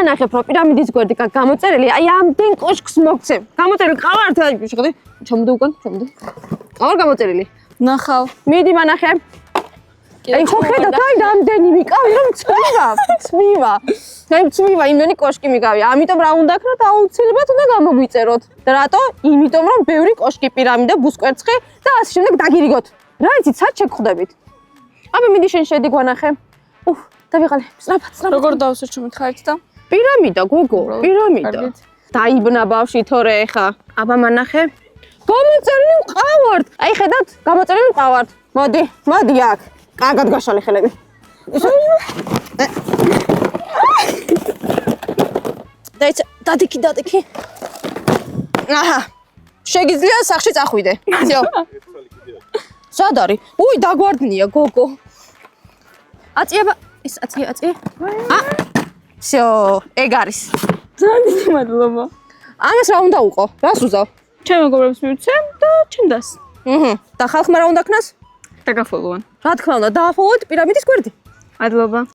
ნახებ რომ პირამიდის გვერდი გამოწერილი, აი ამდენ კოშკს მოგცემ. გამოწერილი ყავართ, აი შეხედე. ჩამოდე უკან, ჩამოდე. ყავარ გამოწერილი. ნახავ. მიდი მანახე. აი ხო ხედავ, აი რამდენი მიყავი, რომ წვივა. აი წვივა, იმენი კოშკი მიყავი. ამიტომ რა უნდა ქნათ, აუცილებლად უნდა გამოგვიწეროთ. და რატო? იმიტომ რომ ბევრი კოშკი, პირამიდა, ბუსკვერცხი და ასე შემდეგ დაგირიგოთ. რა იცით, სად შეგხვდებით? აბა მიდი შენ შედი გვანახე. დავიღალე, სწრაფად. როგორ დავსურჩო მითხარით და? პირამიდა, გოგო, პირამიდა. დაიბნა ბავშვი თორე ეხა. აბა მანახე. გამოწერილი მყავართ. აი ხედავთ, გამოწერილი მყავართ. მოდი აქ. კარგად გაშალე ხელები. დადიქი. აჰა. შეგიძლია სახში წახვიდე. всё. სად არის? უი, დაგვარდნია გოგო. აწიება, ეს აწია. всё, ეგ არის. ძალიან დიდი მადლობა. ამას რა უნდა უყო? რას უზავ? ჩემ მეგობრებს მივცემ და ჩემდას. და ხალხმა რა უნდა ქნას? დაგაფოლოვან. რა თქმა უნდა, დააფოლოთ პირამიდის გვერდი. მადლობა.